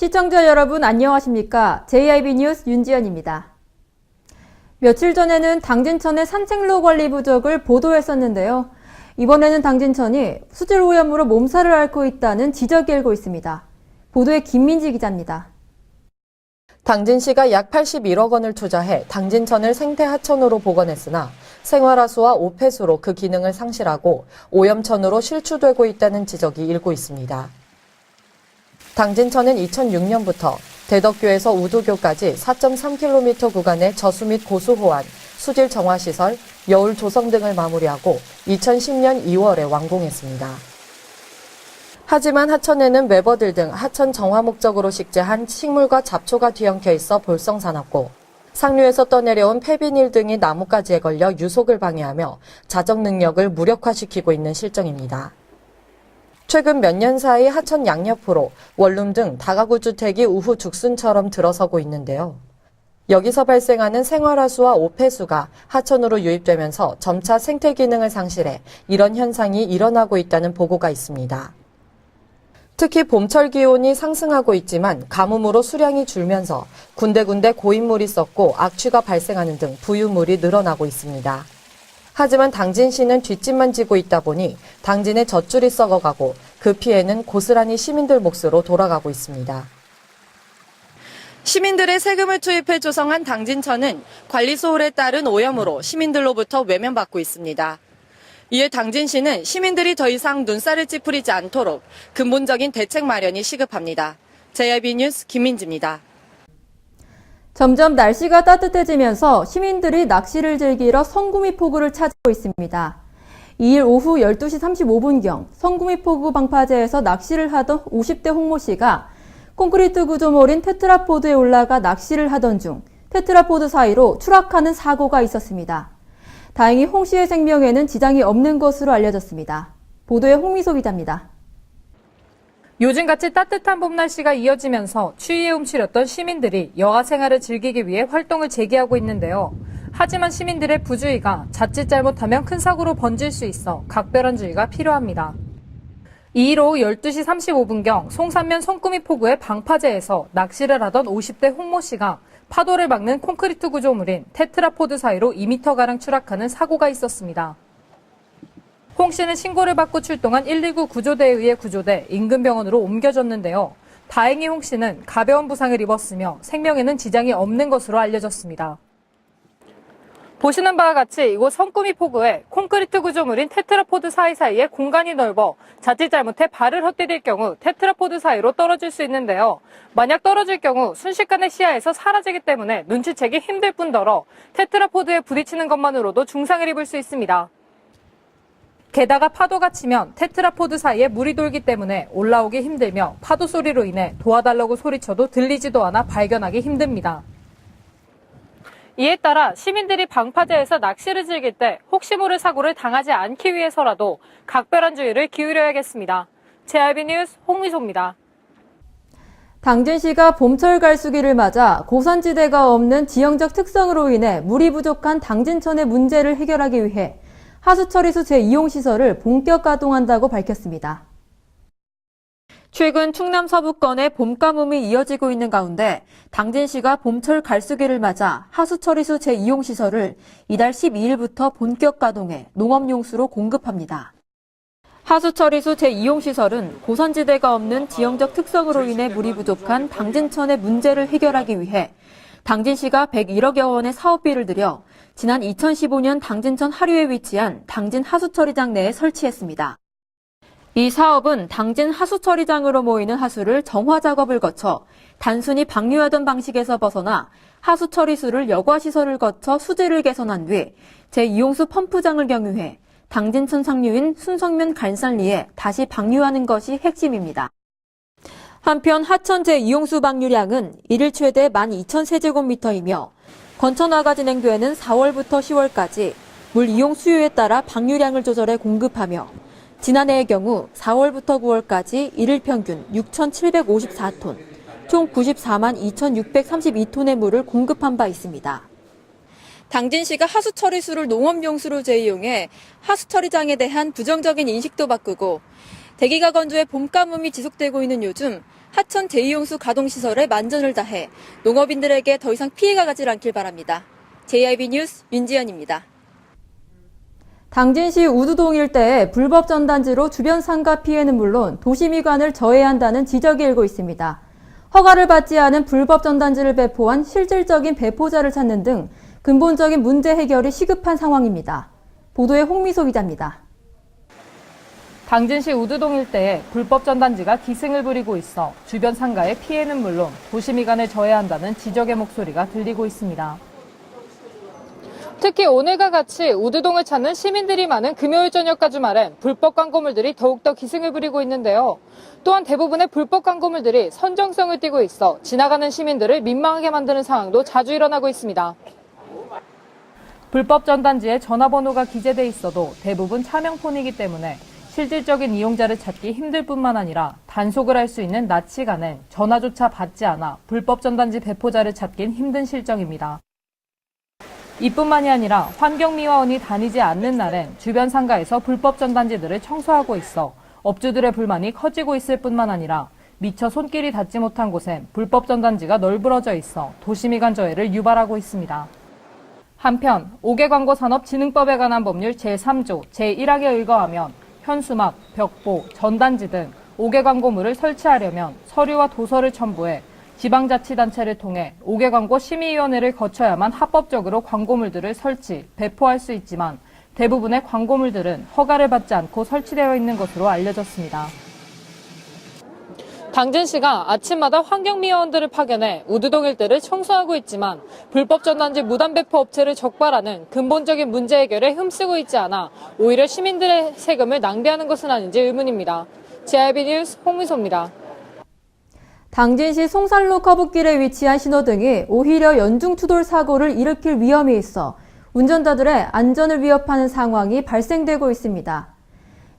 시청자 여러분 안녕하십니까? JIB 뉴스 윤지연입니다. 며칠 전에는 당진천의 산책로 관리 부족을 보도했었는데요. 이번에는 당진천이 수질 오염으로 몸살을 앓고 있다는 지적이 일고 있습니다. 보도에 김민지 기자입니다. 당진시가 약 81억 원을 투자해 당진천을 생태하천으로 복원했으나 생활하수와 오폐수로 그 기능을 상실하고 오염천으로 실추되고 있다는 지적이 일고 있습니다. 당진천은 2006년부터 대덕교에서 우두교까지 4.3km 구간의 저수 및 고수 호환, 수질 정화시설, 여울 조성 등을 마무리하고 2010년 2월에 완공했습니다. 하지만 하천에는 매버들 등 하천 정화 목적으로 식재한 식물과 잡초가 뒤엉켜 있어 볼성사납고 상류에서 떠내려온 폐비닐 등이 나뭇가지에 걸려 유속을 방해하며 자적 능력을 무력화시키고 있는 실정입니다. 최근 몇 년 사이 하천 양옆으로 원룸 등 다가구 주택이 우후 죽순처럼 들어서고 있는데요. 여기서 발생하는 생활하수와 오폐수가 하천으로 유입되면서 점차 생태 기능을 상실해 이런 현상이 일어나고 있다는 보고가 있습니다. 특히 봄철 기온이 상승하고 있지만 가뭄으로 수량이 줄면서 군데군데 고인물이 썩고 악취가 발생하는 등 부유물이 늘어나고 있습니다. 하지만 당진시는 뒷짐만 지고 있다 보니 당진의 젖줄이 썩어가고 그 피해는 고스란히 시민들 몫으로 돌아가고 있습니다. 시민들의 세금을 투입해 조성한 당진천은 관리 소홀에 따른 오염으로 시민들로부터 외면받고 있습니다. 이에 당진시는 시민들이 더 이상 눈살을 찌푸리지 않도록 근본적인 대책 마련이 시급합니다. JIB 뉴스 김민지입니다. 점점 날씨가 따뜻해지면서 시민들이 낚시를 즐기러 성구미 포구를 찾고 있습니다. 2일 오후 12시 35분경 성구미 포구 방파제에서 낚시를 하던 50대 홍모 씨가 콘크리트 구조물인 테트라포드에 올라가 낚시를 하던 중 테트라포드 사이로 추락하는 사고가 있었습니다. 다행히 홍 씨의 생명에는 지장이 없는 것으로 알려졌습니다. 보도에 홍미소 기자입니다. 요즘같이 따뜻한 봄 날씨가 이어지면서 추위에 움츠렸던 시민들이 여가 생활을 즐기기 위해 활동을 재개하고 있는데요. 하지만 시민들의 부주의가 자칫 잘못하면 큰 사고로 번질 수 있어 각별한 주의가 필요합니다. 2일 오후 12시 35분경 송산면 성구미 포구의 방파제에서 낚시를 하던 50대 홍모 씨가 파도를 막는 콘크리트 구조물인 테트라포드 사이로 2m가량 추락하는 사고가 있었습니다. 홍 씨는 신고를 받고 출동한 119 구조대에 의해 구조돼 인근 병원으로 옮겨졌는데요. 다행히 홍 씨는 가벼운 부상을 입었으며 생명에는 지장이 없는 것으로 알려졌습니다. 보시는 바와 같이 이곳 성구미 포구에 콘크리트 구조물인 테트라포드 사이사이에 공간이 넓어 자칫 잘못해 발을 헛디딜 경우 테트라포드 사이로 떨어질 수 있는데요. 만약 떨어질 경우 순식간에 시야에서 사라지기 때문에 눈치채기 힘들 뿐더러 테트라포드에 부딪히는 것만으로도 중상을 입을 수 있습니다. 게다가 파도가 치면 테트라포드 사이에 물이 돌기 때문에 올라오기 힘들며 파도 소리로 인해 도와달라고 소리쳐도 들리지도 않아 발견하기 힘듭니다. 이에 따라 시민들이 방파제에서 낚시를 즐길 때 혹시 모를 사고를 당하지 않기 위해서라도 각별한 주의를 기울여야겠습니다. JIB 뉴스 홍미소입니다. 당진시가 봄철 갈수기를 맞아 고산지대가 없는 지형적 특성으로 인해 물이 부족한 당진천의 문제를 해결하기 위해 하수처리수 제2용시설을 본격 가동한다고 밝혔습니다. 최근 충남 서부권의 봄 가뭄이 이어지고 있는 가운데 당진시가 봄철 갈수기를 맞아 하수처리수 제2용시설을 이달 12일부터 본격 가동해 농업용수로 공급합니다. 하수처리수 제2용시설은 고산지대가 없는 지형적 특성으로 인해 물이 부족한 당진천의 문제를 해결하기 위해 당진시가 101억여 원의 사업비를 들여 지난 2015년 당진천 하류에 위치한 당진 하수처리장 내에 설치했습니다. 이 사업은 당진 하수처리장으로 모이는 하수를 정화 작업을 거쳐 단순히 방류하던 방식에서 벗어나 하수처리수를 여과시설을 거쳐 수질을 개선한 뒤 제2용수 펌프장을 경유해 당진천 상류인 순성면 간산리에 다시 방류하는 것이 핵심입니다. 한편 하천 제2용수 방류량은 1일 최대 12,000세제곱미터이며 건천화가 진행되는 4월부터 10월까지 물 이용 수요에 따라 방류량을 조절해 공급하며 지난해의 경우 4월부터 9월까지 1일 평균 6,754톤, 총 94만 2,632톤의 물을 공급한 바 있습니다. 당진시가 하수처리수를 농업용수로 재이용해 하수처리장에 대한 부정적인 인식도 바꾸고 대기가 건조해 봄가뭄이 지속되고 있는 요즘 하천 제2용수 가동시설에 만전을 다해 농업인들에게 더 이상 피해가 가지 않길 바랍니다. JIB 뉴스 윤지연입니다. 당진시 우두동 일대에 불법 전단지로 주변 상가 피해는 물론 도시미관을 저해야 한다는 지적이 일고 있습니다. 허가를 받지 않은 불법 전단지를 배포한 실질적인 배포자를 찾는 등 근본적인 문제 해결이 시급한 상황입니다. 보도에 홍미소 기자입니다. 당진시 우두동 일대에 불법 전단지가 기승을 부리고 있어 주변 상가의 피해는 물론 도시미관을 저해야 한다는 지적의 목소리가 들리고 있습니다. 특히 오늘과 같이 우두동을 찾는 시민들이 많은 금요일 저녁과 주말엔 불법 광고물들이 더욱더 기승을 부리고 있는데요. 또한 대부분의 불법 광고물들이 선정성을 띠고 있어 지나가는 시민들을 민망하게 만드는 상황도 자주 일어나고 있습니다. 불법 전단지에 전화번호가 기재돼 있어도 대부분 차명폰이기 때문에 실질적인 이용자를 찾기 힘들 뿐만 아니라 단속을 할 수 있는 낮 시간엔 전화조차 받지 않아 불법 전단지 배포자를 찾긴 힘든 실정입니다. 이뿐만이 아니라 환경미화원이 다니지 않는 날엔 주변 상가에서 불법 전단지들을 청소하고 있어 업주들의 불만이 커지고 있을 뿐만 아니라 미처 손길이 닿지 못한 곳엔 불법 전단지가 널브러져 있어 도시미관 저해를 유발하고 있습니다. 한편 5개 광고산업진흥법에 관한 법률 제3조 제1항에 의거하면 현수막, 벽보, 전단지 등 5개 광고물을 설치하려면 서류와 도서를 첨부해 지방자치단체를 통해 5개 광고 심의위원회를 거쳐야만 합법적으로 광고물들을 설치, 배포할 수 있지만 대부분의 광고물들은 허가를 받지 않고 설치되어 있는 것으로 알려졌습니다. 당진시가 아침마다 환경미화원들을 파견해 우두동 일대를 청소하고 있지만 불법 전단지 무단 배포 업체를 적발하는 근본적인 문제 해결에 힘쓰고 있지 않아 오히려 시민들의 세금을 낭비하는 것은 아닌지 의문입니다. JIB 뉴스 홍미소입니다. 당진시 송산로 커브길에 위치한 신호등이 오히려 연중 추돌 사고를 일으킬 위험이 있어 운전자들의 안전을 위협하는 상황이 발생되고 있습니다.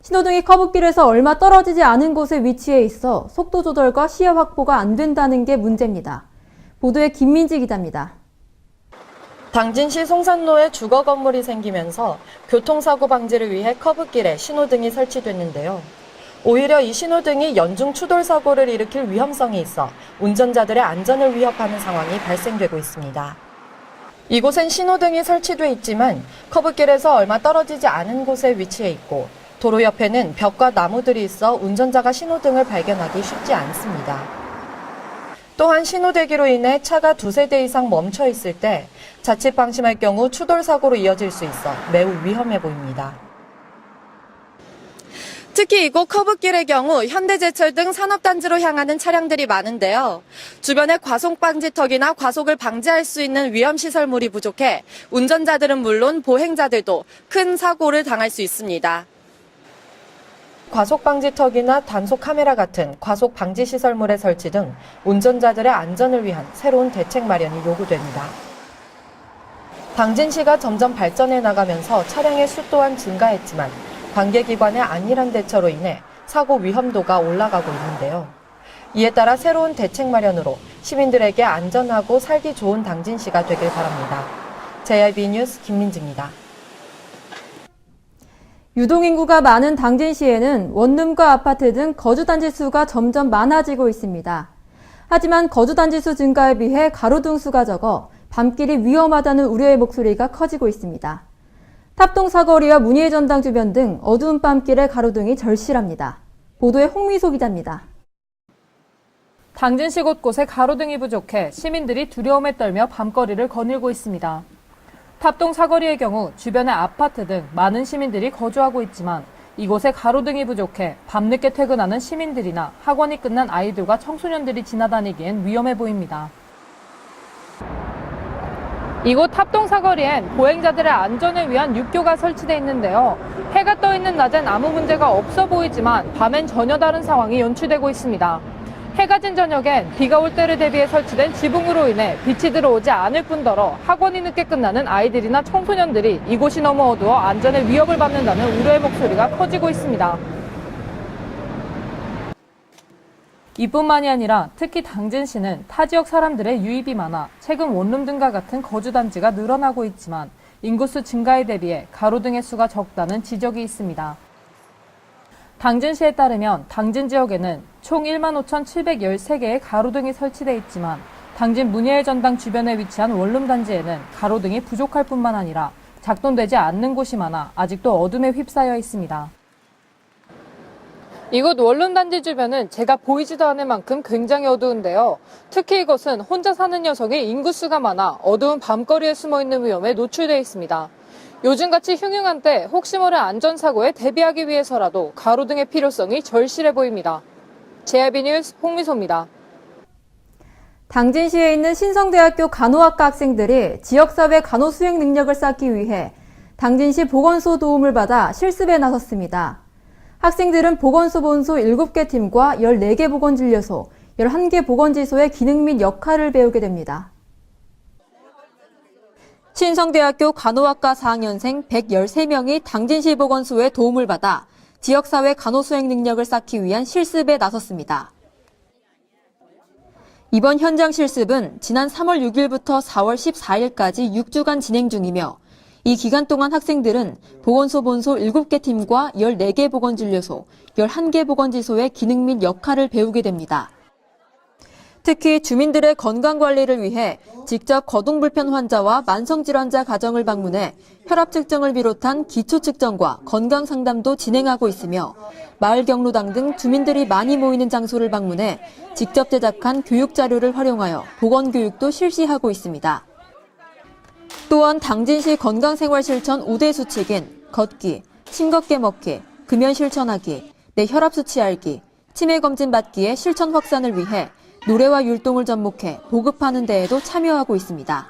신호등이 커브길에서 얼마 떨어지지 않은 곳에 위치해 있어 속도 조절과 시야 확보가 안 된다는 게 문제입니다. 보도에 김민지 기자입니다. 당진시 송산로에 주거 건물이 생기면서 교통사고 방지를 위해 커브길에 신호등이 설치됐는데요. 오히려 이 신호등이 연중 추돌 사고를 일으킬 위험성이 있어 운전자들의 안전을 위협하는 상황이 발생되고 있습니다. 이곳엔 신호등이 설치돼 있지만 커브길에서 얼마 떨어지지 않은 곳에 위치해 있고 도로 옆에는 벽과 나무들이 있어 운전자가 신호등을 발견하기 쉽지 않습니다. 또한 신호대기로 인해 차가 두세 대 이상 멈춰 있을 때 자칫 방심할 경우 추돌 사고로 이어질 수 있어 매우 위험해 보입니다. 특히 이곳 커브길의 경우 현대제철 등 산업단지로 향하는 차량들이 많은데요. 주변에 과속방지턱이나 과속을 방지할 수 있는 위험시설물이 부족해 운전자들은 물론 보행자들도 큰 사고를 당할 수 있습니다. 과속방지턱이나 단속 카메라 같은 과속방지시설물의 설치 등 운전자들의 안전을 위한 새로운 대책 마련이 요구됩니다. 당진시가 점점 발전해 나가면서 차량의 수 또한 증가했지만 관계기관의 안일한 대처로 인해 사고 위험도가 올라가고 있는데요. 이에 따라 새로운 대책 마련으로 시민들에게 안전하고 살기 좋은 당진시가 되길 바랍니다. JIB 뉴스 김민지입니다. 유동인구가 많은 당진시에는 원룸과 아파트 등 거주단지 수가 점점 많아지고 있습니다. 하지만 거주단지 수 증가에 비해 가로등 수가 적어 밤길이 위험하다는 우려의 목소리가 커지고 있습니다. 탑동 사거리와 문희의 전당 주변 등 어두운 밤길의 가로등이 절실합니다. 보도에 홍미소 기자입니다. 당진시 곳곳에 가로등이 부족해 시민들이 두려움에 떨며 밤거리를 거닐고 있습니다. 탑동 사거리의 경우 주변에 아파트 등 많은 시민들이 거주하고 있지만 이곳에 가로등이 부족해 밤늦게 퇴근하는 시민들이나 학원이 끝난 아이들과 청소년들이 지나다니기엔 위험해 보입니다. 이곳 탑동 사거리엔 보행자들의 안전을 위한 육교가 설치돼 있는데요. 해가 떠 있는 낮엔 아무 문제가 없어 보이지만 밤엔 전혀 다른 상황이 연출되고 있습니다. 해가 진 저녁엔 비가 올 때를 대비해 설치된 지붕으로 인해 빛이 들어오지 않을 뿐더러 학원이 늦게 끝나는 아이들이나 청소년들이 이곳이 너무 어두워 안전에 위협을 받는다는 우려의 목소리가 커지고 있습니다. 이뿐만이 아니라 특히 당진시는 타 지역 사람들의 유입이 많아 최근 원룸 등과 같은 거주단지가 늘어나고 있지만 인구수 증가에 대비해 가로등의 수가 적다는 지적이 있습니다. 당진시에 따르면 당진 지역에는 총 15,713개의 가로등이 설치돼 있지만 당진 문예의 전당 주변에 위치한 원룸 단지에는 가로등이 부족할 뿐만 아니라 작동되지 않는 곳이 많아 아직도 어둠에 휩싸여 있습니다. 이곳 원룸 단지 주변은 제가 보이지도 않을 만큼 굉장히 어두운데요. 특히 이곳은 혼자 사는 여성의 인구수가 많아 어두운 밤거리에 숨어있는 위험에 노출되어 있습니다. 요즘같이 흉흉한 때 혹시 모를 안전사고에 대비하기 위해서라도 가로등의 필요성이 절실해 보입니다. JIB 뉴스 홍미소입니다. 당진시에 있는 신성대학교 간호학과 학생들이 지역사회 간호 수행 능력을 쌓기 위해 당진시 보건소 도움을 받아 실습에 나섰습니다. 학생들은 보건소 본소 7개 팀과 14개 보건진료소, 11개 보건지소의 기능 및 역할을 배우게 됩니다. 신성대학교 간호학과 4학년생 113명이 당진시 보건소의 도움을 받아 지역사회 간호 수행 능력을 쌓기 위한 실습에 나섰습니다. 이번 현장 실습은 지난 3월 6일부터 4월 14일까지 6주간 진행 중이며 이 기간 동안 학생들은 보건소 본소 7개 팀과 14개 보건진료소, 11개 보건지소의 기능 및 역할을 배우게 됩니다. 특히 주민들의 건강관리를 위해 직접 거동불편 환자와 만성질환자 가정을 방문해 혈압 측정을 비롯한 기초 측정과 건강 상담도 진행하고 있으며 마을 경로당 등 주민들이 많이 모이는 장소를 방문해 직접 제작한 교육 자료를 활용하여 보건교육도 실시하고 있습니다. 또한 당진시 건강생활실천 5대 수칙인 걷기, 싱겁게 먹기, 금연 실천하기, 내 혈압 수치 알기, 치매 검진 받기의 실천 확산을 위해 노래와 율동을 접목해 보급하는 데에도 참여하고 있습니다.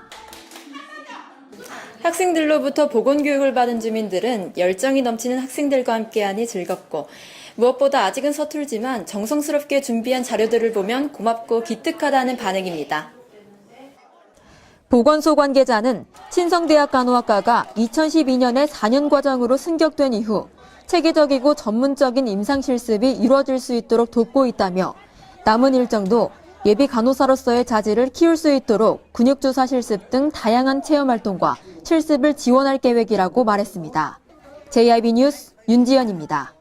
학생들로부터 보건교육을 받은 주민들은 열정이 넘치는 학생들과 함께하니 즐겁고 무엇보다 아직은 서툴지만 정성스럽게 준비한 자료들을 보면 고맙고 기특하다는 반응입니다. 보건소 관계자는 신성대학 간호학과가 2012년에 4년 과정으로 승격된 이후 체계적이고 전문적인 임상실습이 이루어질 수 있도록 돕고 있다며 남은 일정도 예비 간호사로서의 자질을 키울 수 있도록 근육주사 실습 등 다양한 체험활동과 실습을 지원할 계획이라고 말했습니다. JIB 뉴스 윤지연입니다.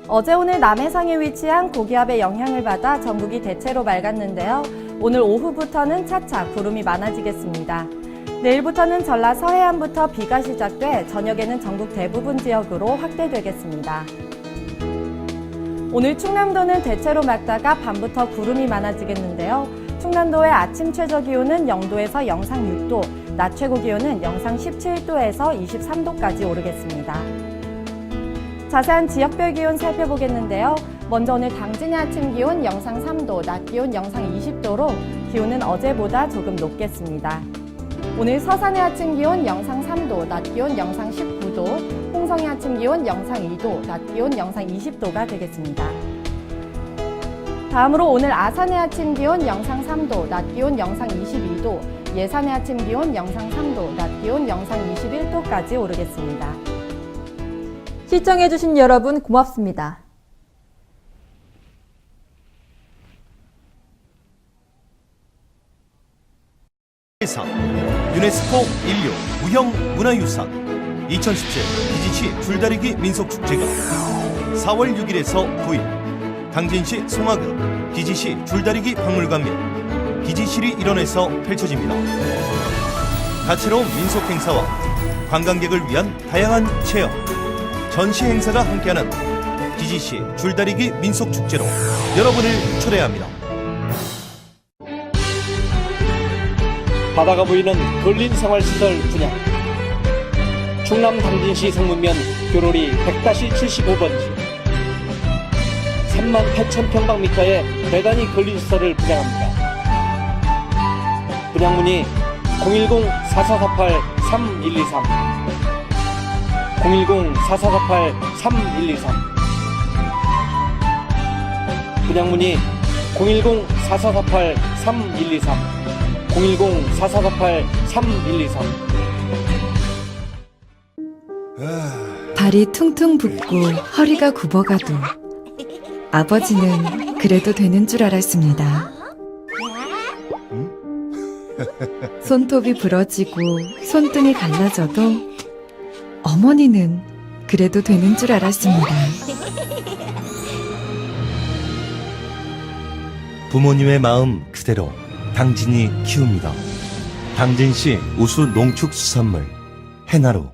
어제 오늘 남해상에 위치한 고기압의 영향을 받아 전국이 대체로 맑았는데요. 오늘 오후부터는 차차 구름이 많아지겠습니다. 내일부터는 전라 서해안부터 비가 시작돼 저녁에는 전국 대부분 지역으로 확대되겠습니다. 오늘 충남도는 대체로 맑다가 밤부터 구름이 많아지겠는데요. 충남도의 아침 최저 기온은 0도에서 영상 6도, 낮 최고 기온은 영상 17도에서 23도까지 오르겠습니다. 자세한 지역별 기온 살펴보겠는데요. 먼저 오늘 당진의 아침 기온 영상 3도, 낮 기온 영상 20도로 기온은 어제보다 조금 높겠습니다. 오늘 서산의 아침 기온 영상 3도, 낮 기온 영상 19도, 홍성의 아침 기온 영상 2도, 낮 기온 영상 20도가 되겠습니다. 다음으로 오늘 아산의 아침 기온 영상 3도, 낮 기온 영상 22도, 예산의 아침 기온 영상 3도, 낮 기온 영상 21도까지 오르겠습니다. 시청해주신 여러분 고맙습니다. 유네스코 인류 무형 문화유산 2017 기지시 줄다리기 민속축제가 4월 6일에서 9일 당진시 송화읍 기지시 줄다리기 박물관 및 기지실이 일원에서 펼쳐집니다. 다채로운 민속 행사와 관광객을 위한 다양한 체험, 전시 행사가 함께하는 기지시 줄다리기 민속축제로 여러분을 초대합니다. 바다가 보이는 근린 생활시설 분양. 충남 당진시 성문면 교로리 100-75번지 38,000평방미터의 대단위 근린시설을 분양합니다. 분양문의 010-4448-3123 010-4448-3123 분양문의 010-4448-3123 010-4448-3123 발이 퉁퉁 붓고 허리가 굽어가도 아버지는 그래도 되는 줄 알았습니다. 손톱이 부러지고 손등이 갈라져도 어머니는 그래도 되는 줄 알았습니다. 부모님의 마음 그대로 당진이 키웁니다. 당진시 우수 농축수산물 해나루.